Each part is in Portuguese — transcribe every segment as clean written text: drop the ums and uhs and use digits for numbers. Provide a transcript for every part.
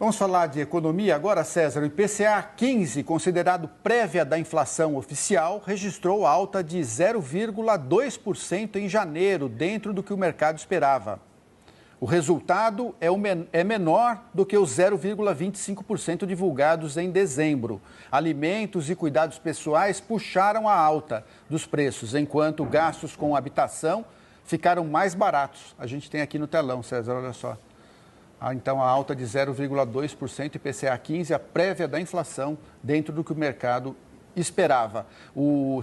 Vamos falar de economia agora, César. O IPCA 15, considerado prévia da inflação oficial, registrou alta de 0,2% em janeiro, dentro do que o mercado esperava. O resultado é menor do que os 0,25% divulgados em dezembro. Alimentos e cuidados pessoais puxaram a alta dos preços, enquanto gastos com habitação ficaram mais baratos. A gente tem aqui no telão, César, olha só. Então, a alta de 0,2%, IPCA 15, a prévia da inflação, dentro do que o mercado esperava.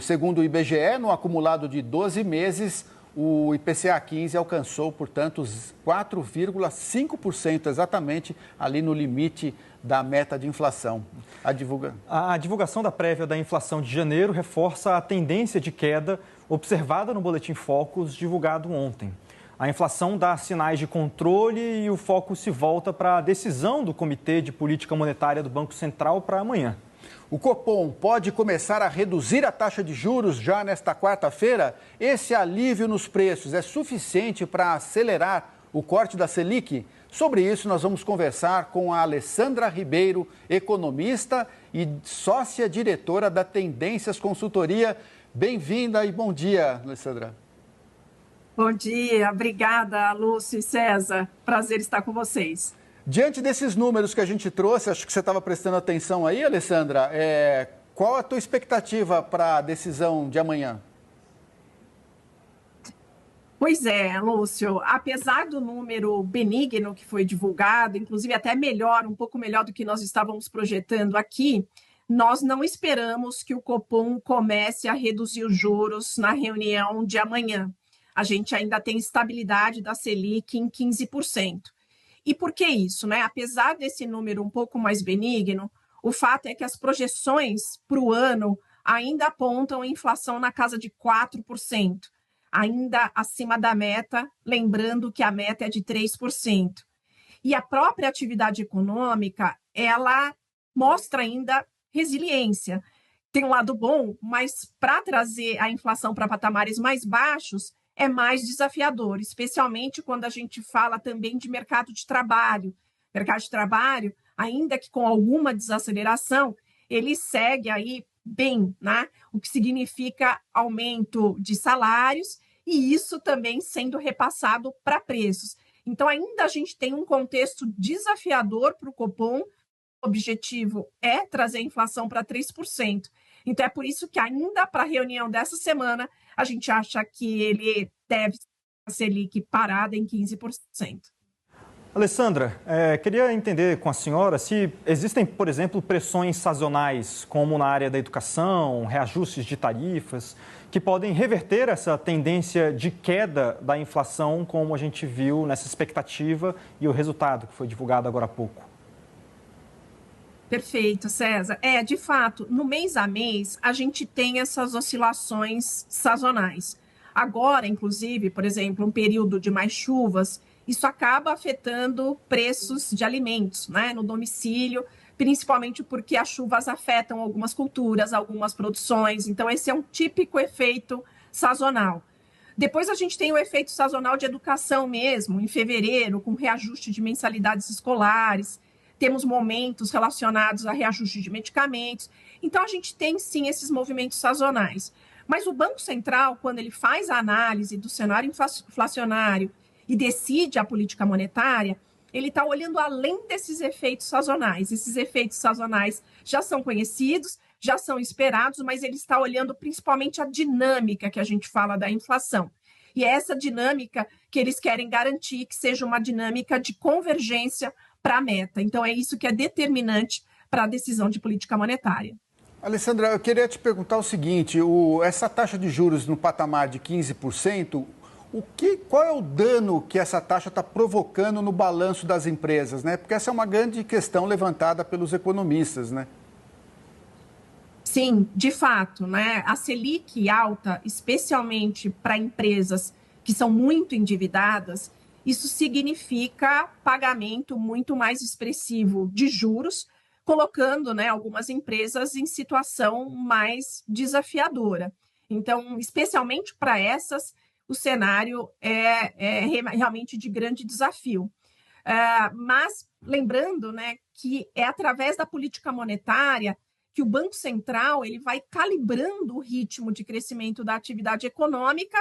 Segundo o IBGE, no acumulado de 12 meses, o IPCA 15 alcançou, portanto, 4,5%, exatamente ali no limite da meta de inflação. A divulgação da prévia da inflação de janeiro reforça a tendência de queda observada no Boletim Focus, divulgado ontem. A inflação dá sinais de controle e o foco se volta para a decisão do Comitê de Política Monetária do Banco Central para amanhã. O Copom pode começar a reduzir a taxa de juros já nesta quarta-feira? Esse alívio nos preços é suficiente para acelerar o corte da Selic? Sobre isso, nós vamos conversar com a Alessandra Ribeiro, economista e sócia-diretora da Tendências Consultoria. Bem-vinda e bom dia, Alessandra. Bom dia, obrigada, Lúcio e César. Prazer estar com vocês. Diante desses números que a gente trouxe, acho que você estava prestando atenção aí, Alessandra, qual a tua expectativa para a decisão de amanhã? Pois é, Lúcio, apesar do número benigno que foi divulgado, inclusive até melhor, um pouco melhor do que nós estávamos projetando aqui, nós não esperamos que o Copom comece a reduzir os juros na reunião de amanhã. A gente ainda tem estabilidade da Selic em 15%. E por que isso, né? Apesar desse número um pouco mais benigno, o fato é que as projeções para o ano ainda apontam a inflação na casa de 4%, ainda acima da meta, lembrando que a meta é de 3%. E a própria atividade econômica, ela mostra ainda resiliência. Tem um lado bom, mas para trazer a inflação para patamares mais baixos, é mais desafiador, especialmente quando a gente fala também de mercado de trabalho. Mercado de trabalho, ainda que com alguma desaceleração, ele segue aí bem, né? O que significa aumento de salários e isso também sendo repassado para preços. Então, ainda a gente tem um contexto desafiador para o Copom. O objetivo é trazer a inflação para 3%. Então, é por isso que ainda para a reunião dessa semana, a gente acha que ele deve ser Selic parada em 15%. Alessandra, queria entender com a senhora se existem, por exemplo, pressões sazonais, como na área da educação, reajustes de tarifas, que podem reverter essa tendência de queda da inflação, como a gente viu nessa expectativa e o resultado que foi divulgado agora há pouco. Perfeito, César. De fato, no mês a mês, a gente tem essas oscilações sazonais. Agora, inclusive, por exemplo, um período de mais chuvas, isso acaba afetando preços de alimentos, né, no domicílio, principalmente porque as chuvas afetam algumas culturas, algumas produções. Então, esse é um típico efeito sazonal. Depois a gente tem o efeito sazonal de educação mesmo, em fevereiro, com reajuste de mensalidades escolares. Temos momentos relacionados a reajuste de medicamentos. Então, a gente tem, sim, esses movimentos sazonais. Mas o Banco Central, quando ele faz a análise do cenário inflacionário e decide a política monetária, ele está olhando além desses efeitos sazonais. Esses efeitos sazonais já são conhecidos, já são esperados, mas ele está olhando principalmente a dinâmica que a gente fala da inflação. E é essa dinâmica que eles querem garantir que seja uma dinâmica de convergência para a meta. Então, é isso que é determinante para a decisão de política monetária. Alessandra, eu queria te perguntar o seguinte, essa taxa de juros no patamar de 15%, qual é o dano que essa taxa está provocando no balanço das empresas, né? Porque essa é uma grande questão levantada pelos economistas, né? Sim, de fato, né? A Selic alta, especialmente para empresas que são muito endividadas, isso significa pagamento muito mais expressivo de juros, colocando, né, algumas empresas em situação mais desafiadora. Então, especialmente para essas, o cenário é realmente de grande desafio. Mas, lembrando, né, que é através da política monetária que o Banco Central ele vai calibrando o ritmo de crescimento da atividade econômica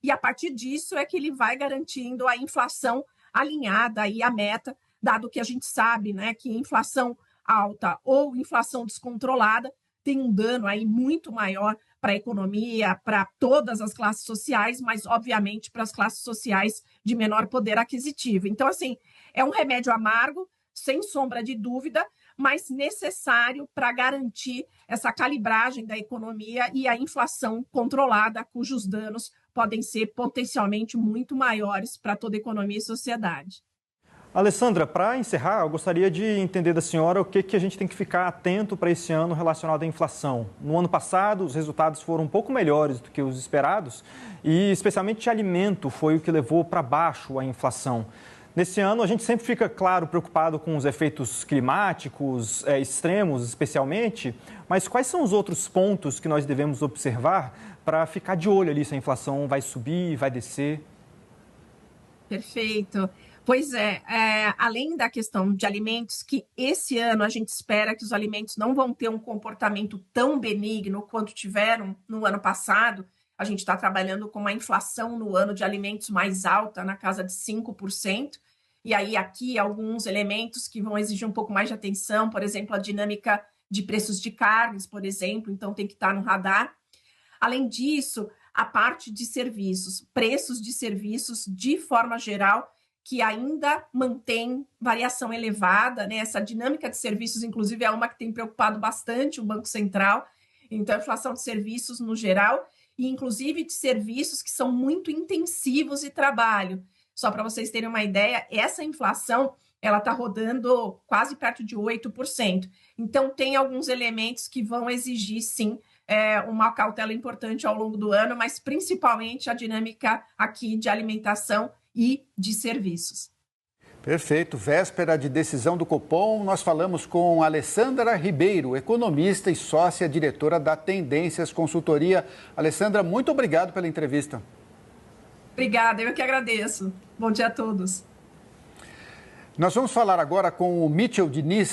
e, a partir disso, é que ele vai garantindo a inflação alinhada aí à meta, dado que a gente sabe, né, que inflação alta ou inflação descontrolada tem um dano aí muito maior para a economia, para todas as classes sociais, mas, obviamente, para as classes sociais de menor poder aquisitivo. Então, assim, é um remédio amargo, sem sombra de dúvida, mas necessário para garantir essa calibragem da economia e a inflação controlada, cujos danos podem ser potencialmente muito maiores para toda a economia e sociedade. Alessandra, para encerrar, eu gostaria de entender da senhora o que a gente tem que ficar atento para esse ano relacionado à inflação. No ano passado, os resultados foram um pouco melhores do que os esperados e, especialmente, de alimento foi o que levou para baixo a inflação. Nesse ano, a gente sempre fica, claro, preocupado com os efeitos climáticos extremos, especialmente, mas quais são os outros pontos que nós devemos observar para ficar de olho ali se a inflação vai subir, vai descer? Perfeito. Pois é, além da questão de alimentos, que esse ano a gente espera que os alimentos não vão ter um comportamento tão benigno quanto tiveram no ano passado, a gente está trabalhando com uma inflação no ano de alimentos mais alta, na casa de 5%, e aí aqui alguns elementos que vão exigir um pouco mais de atenção, por exemplo, a dinâmica de preços de carnes, por exemplo, então tem que estar no radar. Além disso, a parte de serviços, preços de serviços de forma geral, que ainda mantém variação elevada, né? Essa dinâmica de serviços, inclusive, é uma que tem preocupado bastante o Banco Central. Então, a inflação de serviços no geral, e inclusive de serviços que são muito intensivos de trabalho. Só para vocês terem uma ideia, essa inflação ela está rodando quase perto de 8%. Então, tem alguns elementos que vão exigir, sim, uma cautela importante ao longo do ano, mas principalmente a dinâmica aqui de alimentação e de serviços. Perfeito. Véspera de decisão do Copom, nós falamos com Alessandra Ribeiro, economista e sócia diretora da Tendências Consultoria. Alessandra, muito obrigado pela entrevista. Obrigada, eu que agradeço. Bom dia a todos. Nós vamos falar agora com o Mitchell Diniz,